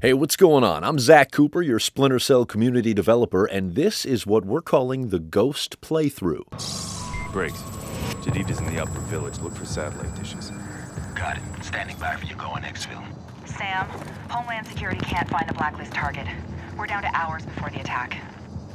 Hey, what's going on? I'm Zach Cooper, your Splinter Cell community developer, and this is what we're calling the Ghost Playthrough. Briggs, Jadid is in the upper village. Look for satellite dishes. Got it. Standing by for you going exfil. Sam, Homeland Security can't find the Blacklist target. We're down to hours before the attack.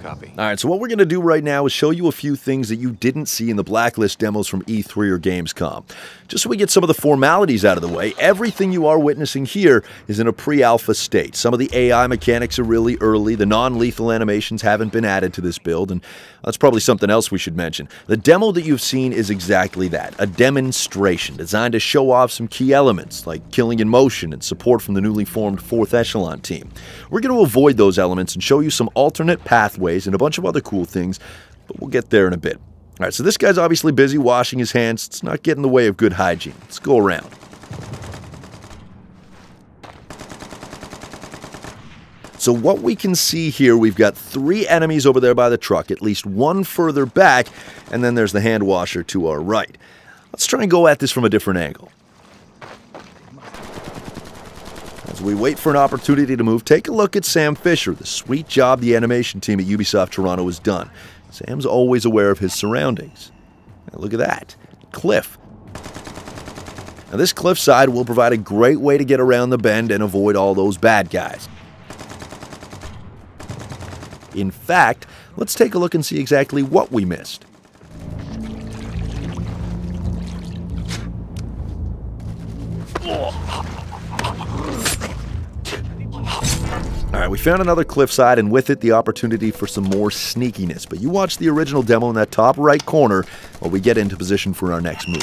Copy. Alright, so what we're going to do right now is show you a few things that you didn't see in the Blacklist demos from E3 or GamesCom. Just so we get some of the formalities out of the way, everything you are witnessing here is in a pre-alpha state. Some of the AI mechanics are really early, the non-lethal animations haven't been added to this build, and that's probably something else we should mention. The demo that you've seen is exactly that, a demonstration designed to show off some key elements, like killing in motion and support from the newly formed 4th Echelon team. We're going to avoid those elements and show you some alternate pathways and a bunch of other cool things, but we'll get there in a bit. Alright, so this guy's obviously busy washing his hands. It's not getting in the way of good hygiene. Let's go around. So what we can see here, we've got 3 enemies over there by the truck, at least 1 further back, and then there's the hand washer to our right. Let's try and go at this from a different angle. As we wait for an opportunity to move, take a look at Sam Fisher, the sweet job the animation team at Ubisoft Toronto has done. Sam's always aware of his surroundings. Now look at that. Cliff. Now this cliffside will provide a great way to get around the bend and avoid all those bad guys. In fact, let's take a look and see exactly what we missed. Alright, we found another cliffside, and with it the opportunity for some more sneakiness, but you watch the original demo in that top right corner while we get into position for our next move.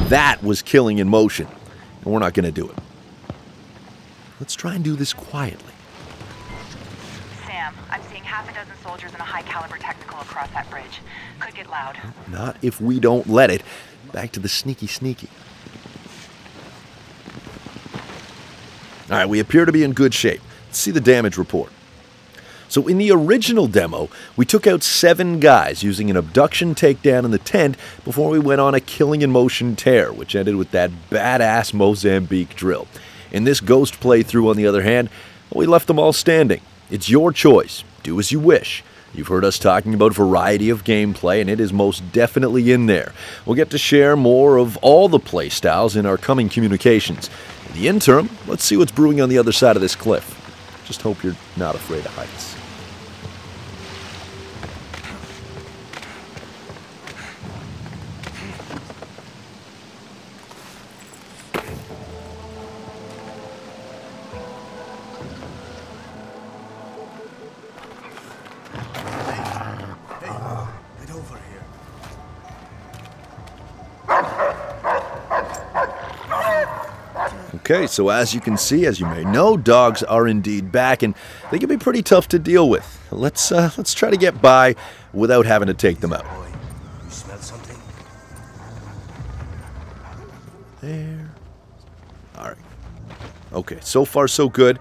That was killing in motion, and we're not going to do it. Let's try and do this quietly. Sam, I'm seeing half a dozen soldiers in a high-caliber technical across that bridge. Could get loud. Not if we don't let it. Back to the sneaky. Alright, we appear to be in good shape. Let's see the damage report. So in the original demo, we took out 7 guys using an abduction takedown in the tent before we went on a killing in motion tear, which ended with that badass Mozambique drill. In this Ghost playthrough, on the other hand, we left them all standing. It's your choice. Do as you wish. You've heard us talking about variety of gameplay, and it is most definitely in there. We'll get to share more of all the playstyles in our coming communications. In the interim, let's see what's brewing on the other side of this cliff. Just hope you're not afraid of heights. Okay, so as you can see, as you may know, dogs are indeed back, and they can be pretty tough to deal with. Let's try to get by without having to take them out. You smell something? There. All right. Okay, so far so good.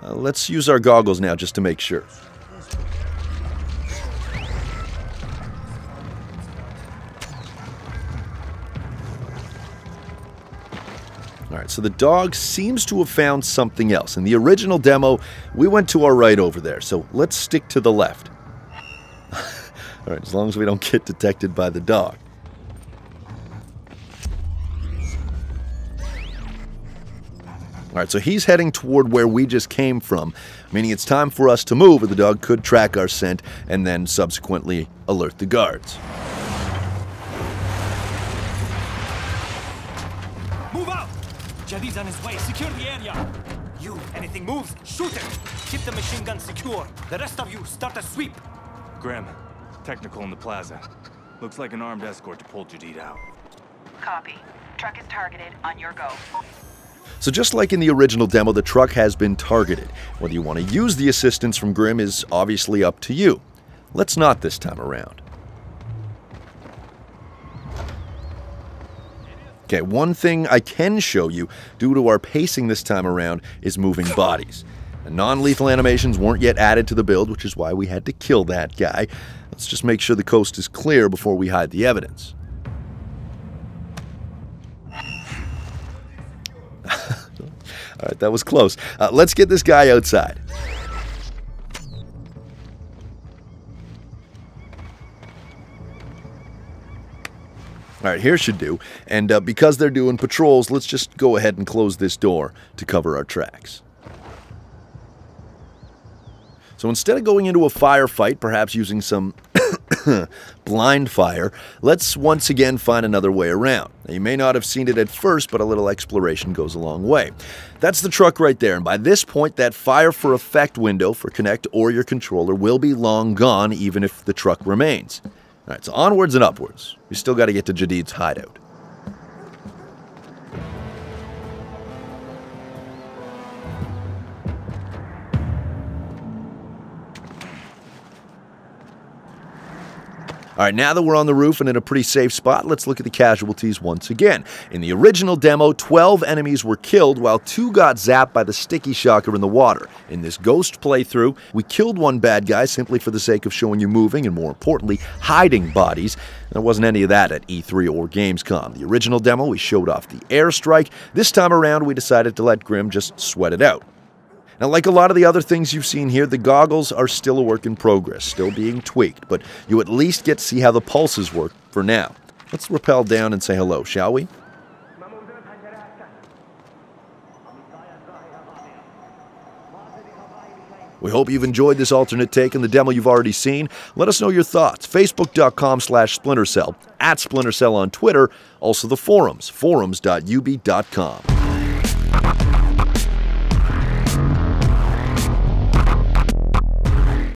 Let's use our goggles now just to make sure. Alright, so the dog seems to have found something else. In the original demo, we went to our right over there, so let's stick to the left. Alright, as long as we don't get detected by the dog. Alright, so he's heading toward where we just came from, meaning it's time for us to move, or the dog could track our scent and then subsequently alert the guards. Move out! Jadid's on his way. Secure the area. You, anything moves, shoot it. Keep the machine gun secure. The rest of you, start a sweep. Graham, technical in the plaza. Looks like an armed escort to pull Jadid out. Copy. Truck is targeted. On your go. So just like in the original demo, the truck has been targeted. Whether you want to use the assistance from Grim is obviously up to you. Let's not this time around. Okay, one thing I can show you, due to our pacing this time around, is moving bodies. And non-lethal animations weren't yet added to the build, which is why we had to kill that guy. Let's just make sure the coast is clear before we hide the evidence. Alright, that was close. Let's get this guy outside. Alright, here should do. And because they're doing patrols, let's just go ahead and close this door to cover our tracks. So instead of going into a firefight, perhaps using some blind fire, let's once again find another way around. Now, you may not have seen it at first, but a little exploration goes a long way. That's the truck right there, and by this point, that fire for effect window for Kinect or your controller will be long gone, even if the truck remains. Alright, so onwards and upwards. We still got to get to Jadid's hideout. Alright, now that we're on the roof and in a pretty safe spot, let's look at the casualties once again. In the original demo, 12 enemies were killed while 2 got zapped by the sticky shocker in the water. In this ghost playthrough, we killed one bad guy simply for the sake of showing you moving and, more importantly, hiding bodies. There wasn't any of that at E3 or GamesCom. The original demo, we showed off the airstrike. This time around, we decided to let Grim just sweat it out. Now, like a lot of the other things you've seen here, the goggles are still a work in progress, still being tweaked, but you at least get to see how the pulses work for now. Let's rappel down and say hello, shall we? We hope you've enjoyed this alternate take on the demo you've already seen. Let us know your thoughts. Facebook.com/SplinterCell, @SplinterCell on Twitter, also the forums, forums.ub.com.